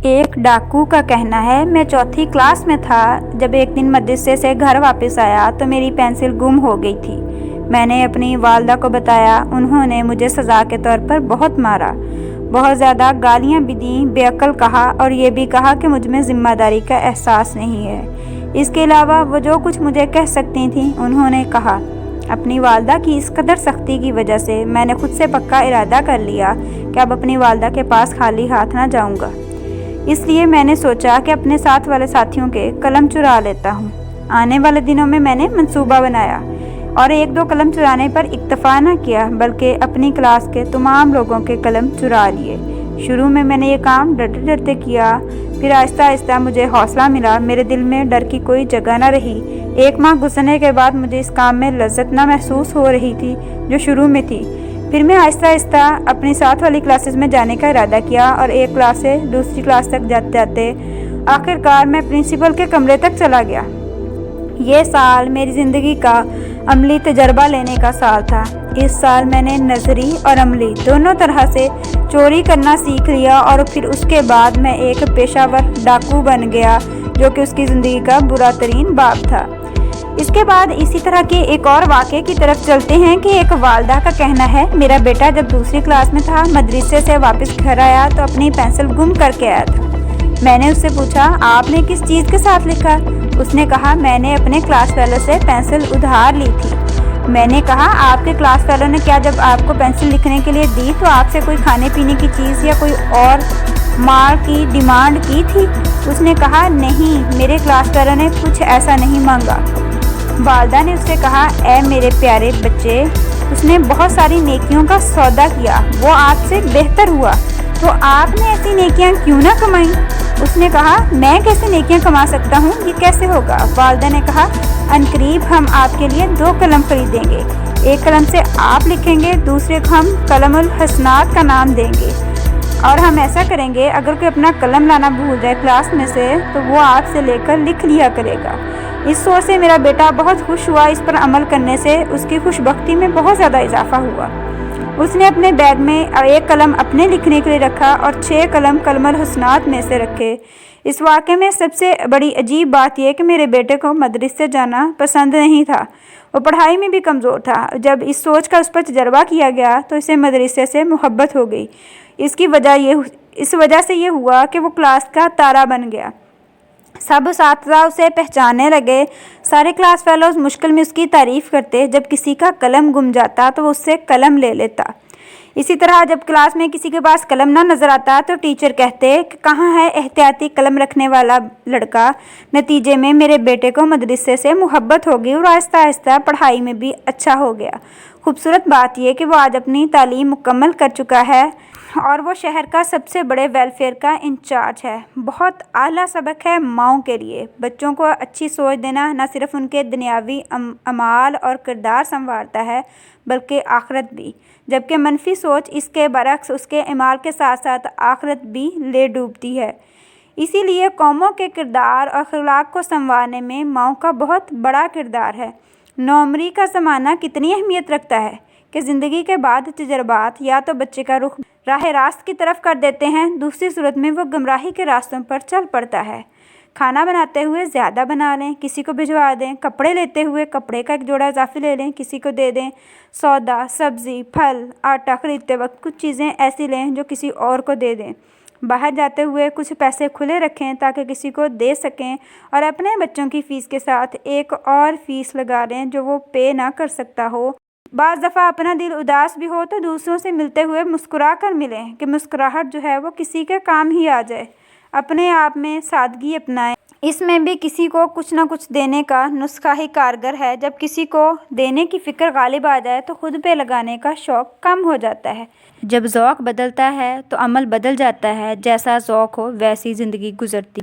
ایک ڈاکو کا کہنا ہے، میں چوتھی کلاس میں تھا جب ایک دن مدرسے سے گھر واپس آیا تو میری پینسل گم ہو گئی تھی۔ میں نے اپنی والدہ کو بتایا۔ انہوں نے مجھے سزا کے طور پر بہت مارا، بہت زیادہ گالیاں بھی دیں، بے عقل کہا اور یہ بھی کہا کہ مجھ میں ذمہ داری کا احساس نہیں ہے۔ اس کے علاوہ وہ جو کچھ مجھے کہہ سکتی تھیں انہوں نے کہا۔ اپنی والدہ کی اس قدر سختی کی وجہ سے میں نے خود سے پکا ارادہ کر لیا کہ اب اپنی والدہ کے پاس خالی ہاتھ نہ جاؤں گا۔ اس لیے میں نے سوچا کہ اپنے ساتھ والے ساتھیوں کے قلم چرا لیتا ہوں۔ آنے والے دنوں میں نے منصوبہ بنایا اور ایک دو قلم چرانے پر اکتفا نہ کیا بلکہ اپنی کلاس کے تمام لوگوں کے قلم چرا لیے۔ شروع میں نے یہ کام ڈرتے ڈرتے کیا، پھر آہستہ آہستہ مجھے حوصلہ ملا، میرے دل میں ڈر کی کوئی جگہ نہ رہی۔ 1 ماہ گزرنے کے بعد مجھے اس کام میں لذت نہ محسوس ہو رہی تھی جو شروع میں تھی۔ پھر میں آہستہ آہستہ اپنی ساتھ والی کلاسز میں جانے کا ارادہ کیا اور ایک کلاس سے دوسری کلاس تک جاتے جاتے آخرکار میں پرنسپل کے کمرے تک چلا گیا۔ یہ سال میری زندگی کا عملی تجربہ لینے کا سال تھا۔ اس سال میں نے نظری اور عملی دونوں طرح سے چوری کرنا سیکھ لیا اور پھر اس کے بعد میں ایک پیشہ ور ڈاکو بن گیا جو کہ اس کی زندگی کا برا ترین باب تھا۔ اس کے بعد اسی طرح کے ایک اور واقعے کی طرف چلتے ہیں کہ ایک والدہ کا کہنا ہے، میرا بیٹا جب دوسری کلاس میں تھا، مدرسے سے واپس گھر آیا تو اپنی پینسل گم کر کے آیا تھا۔ میں نے اس سے پوچھا، آپ نے کس چیز کے ساتھ لکھا؟ اس نے کہا، میں نے اپنے کلاس فیلو سے پینسل ادھار لی تھی۔ میں نے کہا، آپ کے کلاس فیلو نے کیا جب آپ کو پینسل لکھنے کے لیے دی تو آپ سے کوئی کھانے پینے کی چیز یا کوئی اور مال کی ڈیمانڈ کی تھی؟ اس نے کہا، نہیں، میرے کلاس فیلو نے کچھ ایسا نہیں مانگا۔ والدہ نے اس سے کہا، اے میرے پیارے بچے، اس نے بہت ساری نیکیوں کا سودا کیا، وہ آپ سے بہتر ہوا، تو آپ نے ایسی نیکیاں کیوں نہ کمائیں؟ اس نے کہا، میں کیسے نیکیاں کما سکتا ہوں، یہ کیسے ہوگا؟ والدہ نے کہا، عنقریب ہم آپ کے لیے 2 قلم خریدیں گے، ایک قلم سے آپ لکھیں گے، دوسرے کو ہم قلم الحسنات کا نام دیں گے، اور ہم ایسا کریں گے اگر کوئی اپنا قلم لانا بھول جائے کلاس میں سے تو وہ آپ سے لے کر لکھ لیا کرے گا۔ اس سوچ سے میرا بیٹا بہت خوش ہوا۔ اس پر عمل کرنے سے اس کی خوش بختی میں بہت زیادہ اضافہ ہوا۔ اس نے اپنے بیگ میں 1 قلم اپنے لکھنے کے لیے رکھا اور 6 قلم قلم الحسنات میں سے رکھے۔ اس واقعے میں سب سے بڑی عجیب بات یہ کہ میرے بیٹے کو مدرسے جانا پسند نہیں تھا، وہ پڑھائی میں بھی کمزور تھا۔ جب اس سوچ کا اس پر تجربہ کیا گیا تو اسے مدرسے سے محبت ہو گئی۔ اس وجہ سے یہ ہوا کہ وہ کلاس کا تارا بن گیا۔ سب اساتذہ اسے پہچاننے لگے۔ سارے کلاس فیلوز مشکل میں اس کی تعریف کرتے۔ جب کسی کا قلم گم جاتا تو وہ اس سے قلم لے لیتا۔ اسی طرح جب کلاس میں کسی کے پاس قلم نہ نظر آتا تو ٹیچر کہتے کہ کہاں ہے احتیاطی قلم رکھنے والا لڑکا۔ نتیجے میں میرے بیٹے کو مدرسے سے محبت ہو گئی اور آہستہ آہستہ پڑھائی میں بھی اچھا ہو گیا۔ خوبصورت بات یہ کہ وہ آج اپنی تعلیم مکمل کر چکا ہے اور وہ شہر کا سب سے بڑے ویلفیئر کا انچارج ہے۔ بہت اعلیٰ سبق ہے ماؤں کے لیے۔ بچوں کو اچھی سوچ دینا نہ صرف ان کے دنیاوی اعمال اور کردار سنوارتا ہے بلکہ آخرت بھی، جبکہ منفی سوچ اس کے برعکس اس کے اعمال کے ساتھ ساتھ آخرت بھی لے ڈوبتی ہے۔ اسی لیے قوموں کے کردار اور اخلاق کو سنوارنے میں ماؤں کا بہت بڑا کردار ہے۔ نوعمری کا زمانہ کتنی اہمیت رکھتا ہے کہ زندگی کے بعد تجربات یا تو بچے کا رخ راہ راست کی طرف کر دیتے ہیں، دوسری صورت میں وہ گمراہی کے راستوں پر چل پڑتا ہے۔ کھانا بناتے ہوئے زیادہ بنا لیں، کسی کو بھجوا دیں، کپڑے لیتے ہوئے کپڑے کا 1 جوڑا اضافی لے لیں، کسی کو دے دیں، سودا، سبزی، پھل، آٹا خریدتے وقت کچھ چیزیں ایسی لیں جو کسی اور کو دے دیں۔ باہر جاتے ہوئے کچھ پیسے کھلے رکھیں تاکہ کسی کو دے سکیں اور اپنے بچوں کی فیس کے ساتھ ایک اور فیس لگا لیں جو وہ پے نہ کر سکتا ہو۔ بعض دفعہ اپنا دل اداس بھی ہو تو دوسروں سے ملتے ہوئے مسکرا کر ملیں کہ مسکراہٹ جو ہے وہ کسی کے کام ہی آ جائے۔ اپنے آپ میں سادگی اپنائیں، اس میں بھی کسی کو کچھ نہ کچھ دینے کا نسخہ ہی کارگر ہے۔ جب کسی کو دینے کی فکر غالب آ جائے تو خود پہ لگانے کا شوق کم ہو جاتا ہے۔ جب ذوق بدلتا ہے تو عمل بدل جاتا ہے، جیسا ذوق ہو ویسی زندگی گزرتی